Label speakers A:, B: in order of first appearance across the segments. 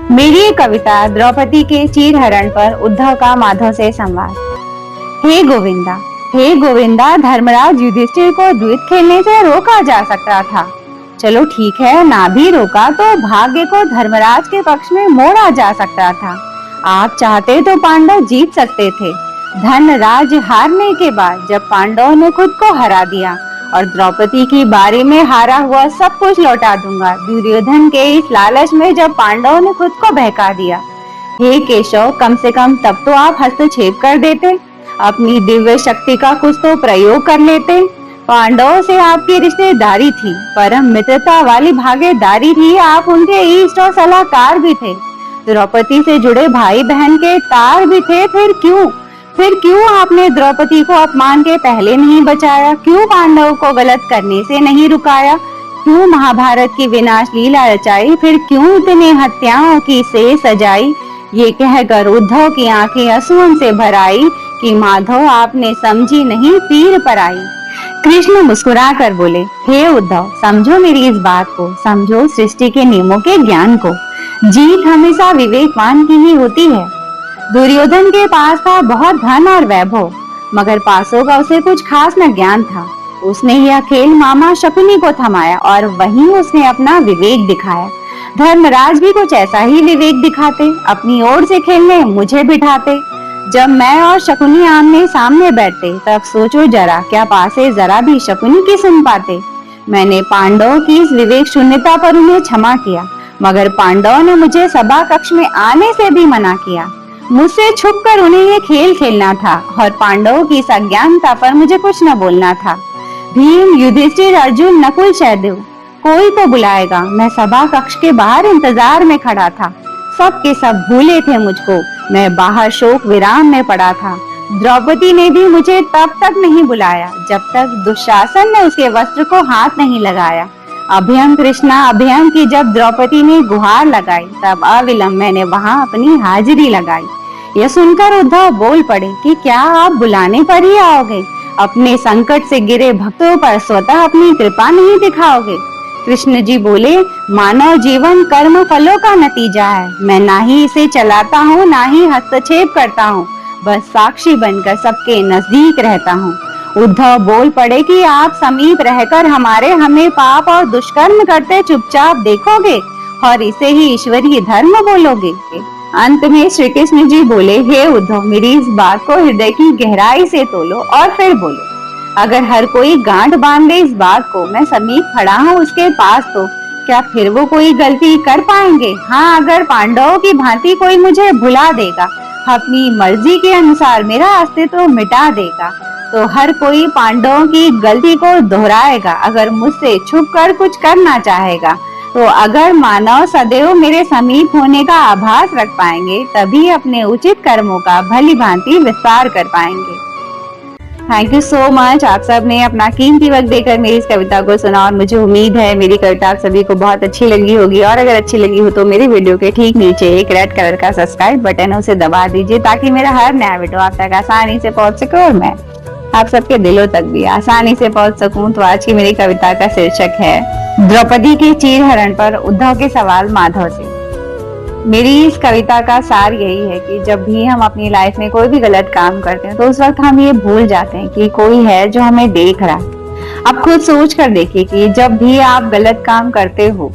A: मेरी एक कविता द्रौपदी के चीरहरण पर उद्धव का माधव से संवाद। हे गोविंदा, हे गोविंदा, धर्मराज युधिष्ठिर को द्वैत खेलने से रोका जा सकता था। चलो ठीक है, ना भी रोका तो भाग्य को धर्मराज के पक्ष में मोड़ा जा सकता था। आप चाहते तो पांडव जीत सकते थे। धन राज्य हारने के बाद जब पांडवों ने खुद को हरा दिया और द्रौपदी की बारी में हारा हुआ सब कुछ लौटा दूंगा, दुर्योधन के इस लालच में जब पांडवों ने खुद को बहका दिया, हे केशव, कम से कम तब तो आप हस्तक्षेप कर देते, अपनी दिव्य शक्ति का कुछ तो प्रयोग कर लेते। पांडवों से आपकी रिश्तेदारी थी, परम मित्रता वाली भागीदारी थी, आप उनके इष्ट और सलाहकार भी थे, द्रौपदी से जुड़े भाई बहन के तार भी थे। फिर क्यों आपने द्रौपदी को अपमान के पहले नहीं बचाया? क्यों पांडवों को गलत करने से नहीं रुकाया? क्यों महाभारत की विनाश लीला रचाई? फिर क्यों इतने हत्याओं की से सजाई? ये कहकर उद्धव की आंखें आंसुओं से भर आई कि माधव, आपने समझी नहीं पीर पर आई। कृष्ण मुस्कुरा कर बोले, हे उद्धव, समझो मेरी इस बात को, समझो सृष्टि के नियमों के ज्ञान को। जीत हमेशा विवेकवान की ही होती है। दुर्योधन के पास था बहुत धन और वैभव, मगर पासों का उसे कुछ खास न ज्ञान था। उसने यह खेल मामा शकुनी को थमाया और वहीं उसने अपना विवेक दिखाया। धर्मराज भी कुछ ऐसा ही विवेक दिखाते, अपनी ओर से खेलने मुझे बिठाते। जब मैं और शकुनी आमने सामने बैठते, तब सोचो जरा, क्या पासे जरा भी शकुनी की सुन पाते? मैंने पांडवों की इस विवेक शून्यता पर उन्हें क्षमा किया, मगर पांडवों ने मुझे सभा कक्ष में आने से भी मना किया। मुझसे छुपकर उन्हें ये खेल खेलना था और पांडवों की इस अज्ञानता पर मुझे कुछ न बोलना था। भीम, युधिष्ठिर, अर्जुन, नकुल, सहदेव, कोई तो बुलाएगा। मैं सभा कक्ष के बाहर इंतजार में खड़ा था। सब के सब भूले थे मुझको, मैं बाहर शोक विराम में पड़ा था। द्रौपदी ने भी मुझे तब तक नहीं बुलाया जब तक दुशासन ने उसके वस्त्र को हाथ नहीं लगाया। अभयम कृष्णा अभयम की जब द्रौपदी ने गुहार लगाई, तब अविलंब मैंने वहां अपनी हाजिरी लगाई। यह सुनकर उद्धव बोल पड़े कि क्या आप बुलाने पर ही आओगे? अपने संकट से गिरे भक्तों पर स्वतः अपनी कृपा नहीं दिखाओगे? कृष्ण जी बोले, मानव जीवन कर्म फलों का नतीजा है। मैं ना ही इसे चलाता हूँ, ना ही हस्तक्षेप करता हूँ, बस साक्षी बनकर सबके नजदीक रहता हूँ। उद्धव बोल पड़े कि आप समीप रहकर हमें पाप और दुष्कर्म करते चुपचाप देखोगे और इसे ही ईश्वरीय धर्म बोलोगे। अंत में श्री कृष्ण जी बोले, हे उद्धव, मेरी इस बात को हृदय की गहराई से तोलो और फिर बोलो। अगर हर कोई गांठ बांध दे इस बात को, मैं समीप खड़ा हूँ उसके पास, तो क्या फिर वो कोई गलती कर पाएंगे? हाँ, अगर पांडवों की भांति कोई मुझे भुला देगा, अपनी मर्जी के अनुसार मेरा अस्तित्व मिटा देगा, तो हर कोई पांडवों की गलती को दोहराएगा। अगर मुझसे छुपकर कुछ करना चाहेगा, तो अगर मानव सदैव मेरे समीप होने का आभास रख पाएंगे, तभी अपने उचित कर्मों का भली भांति विस्तार कर पाएंगे। Thank you so much. आप सब ने अपना कीमती वक्त देकर मेरी इस कविता को सुना और मुझे उम्मीद है मेरी कविता आप सभी को बहुत अच्छी लगी होगी। और अगर अच्छी लगी हो तो मेरी वीडियो के ठीक नीचे एक रेड कलर का सब्सक्राइब बटन है, उसे दबा दीजिए ताकि मेरा हर नया वीडियो आप तक आसानी से पहुंच सके और मैं आप सबके दिलों तक भी आसानी से पहुंच सकूं। तो आज की मेरी कविता का शीर्षक है द्रौपदी के चीरहरण पर उद्धव के सवाल माधव से। मेरी इस कविता का सार यही है कि जब भी हम अपनी लाइफ में कोई भी गलत काम करते हैं, तो उस वक्त हम ये भूल जाते हैं कि कोई है जो हमें देख रहा है। आप खुद सोच कर देखिए कि जब भी आप गलत काम करते हो,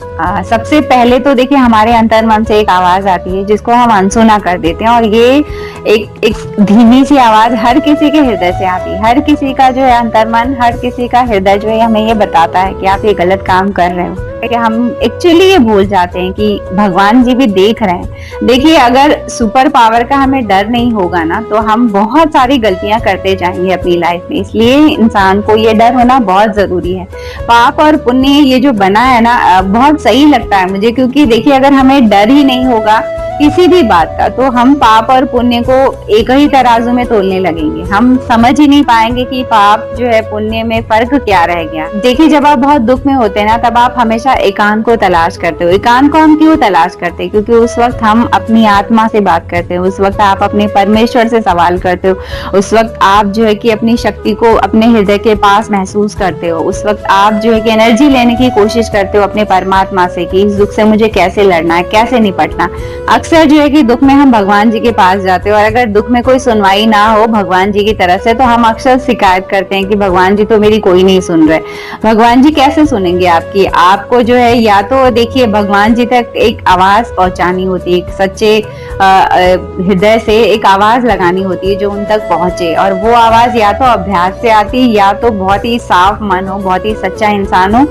A: सबसे पहले तो देखिए हमारे अंतर मन से एक आवाज आती है जिसको हम अनसुना कर देते हैं। और ये एक धीमी सी आवाज हर किसी के हृदय से आती है। हर किसी का जो है अंतर मन, हर किसी का हृदय जो है हमें ये बताता है कि आप ये गलत काम कर रहे हो। कि हम एक्चुअली ये भूल जाते हैं कि भगवान जी भी देख रहे हैं। देखिए, अगर सुपर पावर का हमें डर नहीं होगा ना, तो हम बहुत सारी गलतियां करते जाएंगे अपनी लाइफ में। इसलिए इंसान को ये डर होना बहुत जरूरी है। पाप और पुण्य ये जो बना है ना, बहुत सही लगता है मुझे, क्योंकि देखिए अगर हमें डर ही नहीं होगा किसी भी बात का, तो हम पाप और पुण्य को एक ही तराजू में तोलने लगेंगे। हम समझ ही नहीं पाएंगे कि पाप जो है पुण्य में फर्क क्या रह गया। देखिए, जब आप बहुत दुख में होते हैं ना, तब आप हमेशा एकांत को तलाश करते हो। एकांत को हम क्यों तलाश करते हैं? क्योंकि उस वक्त हम अपनी आत्मा से बात करते हो, उस वक्त आप अपने परमेश्वर से सवाल करते हो, उस वक्त आप जो है कि अपनी शक्ति को अपने हृदय के पास महसूस करते हो, उस वक्त आप जो है कि एनर्जी लेने की कोशिश करते हो अपने परमात्मा से कि इस दुख से मुझे कैसे लड़ना है, कैसे निपटना। अक्सर जो है कि दुख में हम भगवान जी के पास जाते हो, और अगर दुख में कोई सुनवाई ना हो भगवान जी की तरफ से, तो हम अक्सर शिकायत करते हैं कि भगवान जी तो मेरी कोई नहीं सुन रहे। भगवान जी कैसे सुनेंगे आपकी? आपको जो है या तो देखिए भगवान जी तक एक आवाज पहुंचानी होती है, एक सच्चे हृदय से एक आवाज लगानी होती है जो उन तक पहुंचे, और वो आवाज या तो अभ्यास से आती, या तो बहुत ही साफ मन हो, बहुत ही सच्चा इंसान हो,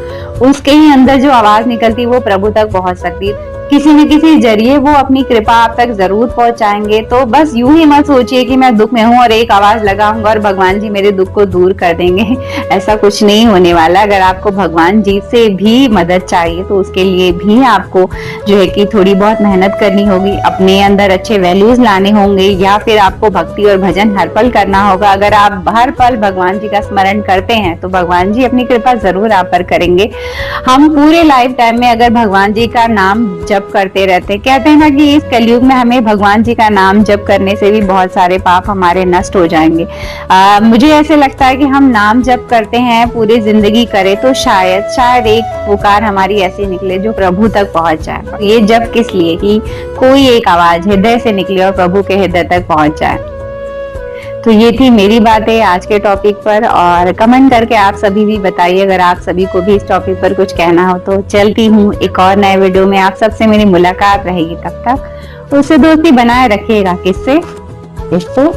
A: उसके ही अंदर जो आवाज निकलती वो प्रभु तक पहुंच सकती। किसी न किसी जरिए वो अपनी कृपा आप तक जरूर पहुंचाएंगे। तो बस यूं ही मत सोचिए कि मैं दुख में हूं और एक आवाज लगाऊंगा और भगवान जी मेरे दुख को दूर कर देंगे। ऐसा कुछ नहीं होने वाला। अगर आपको भगवान जी से भी मदद चाहिए तो उसके लिए भी आपको जो है कि थोड़ी बहुत मेहनत करनी होगी, अपने अंदर अच्छे वैल्यूज लाने होंगे, या फिर आपको भक्ति और भजन हर पल करना होगा। अगर आप हर पल भगवान जी का स्मरण करते हैं तो भगवान जी अपनी कृपा जरूर आप पर करेंगे। हम पूरे लाइफ टाइम में अगर भगवान जी का नाम जप करते रहते, कहते हैं ना कि इस कलयुग में हमें भगवान जी का नाम जप करने से भी बहुत सारे पाप हमारे नष्ट हो जाएंगे। मुझे ऐसे लगता है कि हम नाम जप करते हैं पूरी जिंदगी करें तो शायद एक पुकार हमारी ऐसी निकले जो प्रभु तक पहुंच जाए। ये जप किस लिए? कि कोई एक आवाज हृदय से निकले और प्रभु के हृदय तक पहुंच जाए। तो ये थी मेरी बातें आज के टॉपिक पर, और कमेंट करके आप सभी भी बताइए अगर आप सभी को भी इस टॉपिक पर कुछ कहना हो। तो चलती हूँ, एक और नए वीडियो में आप सबसे मेरी मुलाकात रहेगी। तब तक उससे दोस्ती बनाए रखिएगा। किससे? इसको